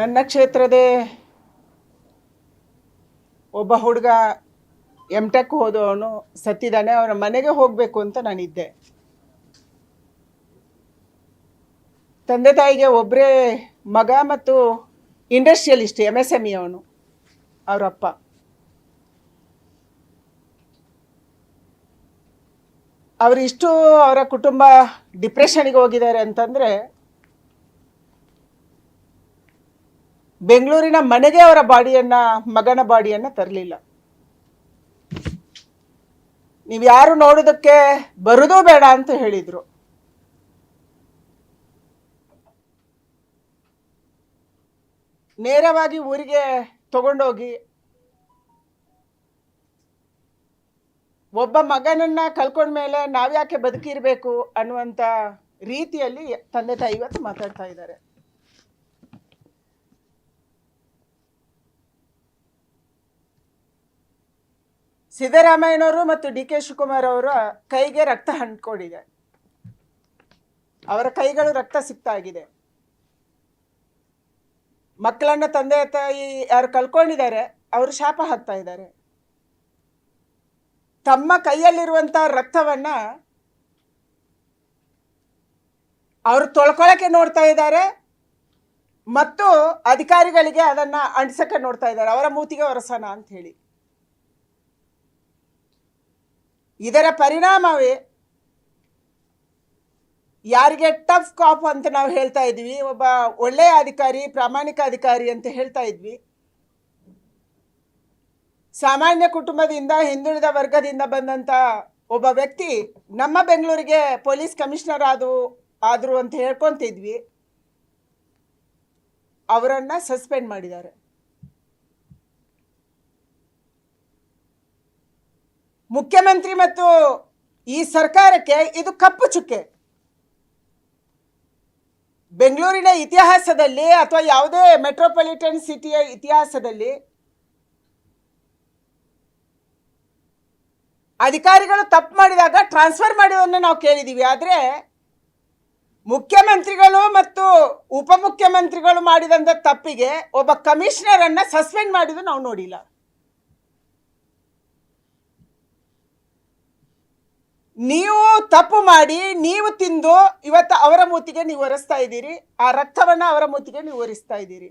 ನನ್ನ ಕ್ಷೇತ್ರದೇ ಒಬ್ಬ ಹುಡುಗ ಎಂ.ಟೆಕ್ ಓದೋನು ಸತ್ತಿದ್ದಾನೆ. ಅವನ ಮನೆಗೆ ಹೋಗಬೇಕು ಅಂತ ನಾನಿದ್ದೆ. ತಂದೆ ತಾಯಿಗೆ ಒಬ್ಬರೇ ಮಗ ಮತ್ತು ಇಂಡಸ್ಟ್ರಿಯಲಿಸ್ಟ್ MSME ಅವನು, ಅವರಪ್ಪ. ಅವರಿಷ್ಟು ಅವರ ಕುಟುಂಬ ಡಿಪ್ರೆಷನ್ಗೆ ಹೋಗಿದ್ದಾರೆ ಅಂತಂದರೆ ಬೆಂಗಳೂರಿನ ಮನೆಗೆ ಅವರ ಮಗನ ಬಾಡಿಯನ್ನು ತರಲಿಲ್ಲ. ನೀವು ಯಾರು ನೋಡೋದಕ್ಕೆ ಬರೋದು ಬೇಡ ಅಂತ ಹೇಳಿದರು. ನೇರವಾಗಿ ಊರಿಗೆ ತಗೊಂಡೋಗಿ ಒಬ್ಬ ಮಗನನ್ನು ಕಳ್ಕೊಂಡ ಮೇಲೆ ನಾವ್ಯಾಕೆ ಬದುಕಿರಬೇಕು ಅನ್ನುವಂಥ ರೀತಿಯಲ್ಲಿ ತಂದೆ ತಾಯಿ ಇವತ್ತು ಮಾತಾಡ್ತಾ ಇದ್ದಾರೆ. ಸಿದ್ದರಾಮಯ್ಯನವರು ಮತ್ತು DK ಶಿವಕುಮಾರ್ ಅವರ ಕೈಗೆ ರಕ್ತ ಅಂಟ್ಕೊಂಡಿದೆ. ಅವರ ಕೈಗಳು ರಕ್ತ ಸಿಗ್ತಾ ಆಗಿದೆ. ಮಕ್ಕಳನ್ನ ತಂದೆ ತಾಯಿ ಯಾರು ಕಳ್ಕೊಂಡಿದ್ದಾರೆ ಅವರು ಶಾಪ ಹಾಕ್ತಾ ಇದ್ದಾರೆ. ತಮ್ಮ ಕೈಯಲ್ಲಿರುವಂಥ ರಕ್ತವನ್ನ ಅವರು ತೊಳ್ಕೊಳ್ಳೋಕ್ಕೆ ನೋಡ್ತಾ ಇದ್ದಾರೆ ಮತ್ತು ಅಧಿಕಾರಿಗಳಿಗೆ ಅದನ್ನು ಅಂಟಿಸಕ್ಕೆ ನೋಡ್ತಾ ಇದ್ದಾರೆ, ಅವರ ಮೂತಿಗೆ ಒರೆಸೋಣ ಅಂತ ಹೇಳಿ. ಇದರ ಪರಿಣಾಮವೇ ಯಾರಿಗೆ ಟಫ್ ಕಾಪ್ ಅಂತ ನಾವು ಹೇಳ್ತಾ ಇದ್ವಿ, ಒಬ್ಬ ಒಳ್ಳೆಯ ಅಧಿಕಾರಿ, ಪ್ರಾಮಾಣಿಕ ಅಧಿಕಾರಿ ಅಂತ ಹೇಳ್ತಾ ಇದ್ವಿ, ಸಾಮಾನ್ಯ ಕುಟುಂಬದಿಂದ ಹಿಂದುಳಿದ ವರ್ಗದಿಂದ ಬಂದಂಥ ಒಬ್ಬ ವ್ಯಕ್ತಿ ನಮ್ಮ ಬೆಂಗಳೂರಿಗೆ ಪೊಲೀಸ್ ಕಮಿಷನರ್ ಆದರು ಅಂತ ಹೇಳ್ಕೊತಿದ್ವಿ, ಅವರನ್ನು ಸಸ್ಪೆಂಡ್ ಮಾಡಿದ್ದಾರೆ. ಮುಖ್ಯಮಂತ್ರಿ ಮತ್ತು ಈ ಸರ್ಕಾರಕ್ಕೆ ಇದು ಕಪ್ಪು ಚುಕ್ಕೆ. ಬೆಂಗಳೂರಿನ ಇತಿಹಾಸದಲ್ಲಿ ಅಥವಾ ಯಾವುದೇ ಮೆಟ್ರೋಪಾಲಿಟನ್ ಸಿಟಿಯ ಇತಿಹಾಸದಲ್ಲಿ ಅಧಿಕಾರಿಗಳು ತಪ್ಪು ಮಾಡಿದಾಗ ಟ್ರಾನ್ಸ್ಫರ್ ಮಾಡೋದನ್ನು ನಾವು ಕೇಳಿದ್ದೀವಿ. ಆದರೆ ಮುಖ್ಯಮಂತ್ರಿಗಳು ಮತ್ತು ಉಪಮುಖ್ಯಮಂತ್ರಿಗಳು ಮಾಡಿದಂಥ ತಪ್ಪಿಗೆ ಒಬ್ಬ ಕಮಿಷನರನ್ನು ಸಸ್ಪೆಂಡ್ ಮಾಡಿದ್ದು ನಾವು ನೋಡಿಲ್ಲ. ನೀವು ತಪ್ಪು ಮಾಡಿ ನೀವು ತಿಂದು ಇವತ್ತು ಅವರ ಮೂತಿಗೆ ನೀವು ಒರೆಸ್ತಾ ಇದ್ದೀರಿ, ಆ ರಕ್ತವನ್ನು ಅವರ ಮೂತಿಗೆ ನೀವು ಒರೆಸ್ತಾ ಇದ್ದೀರಿ.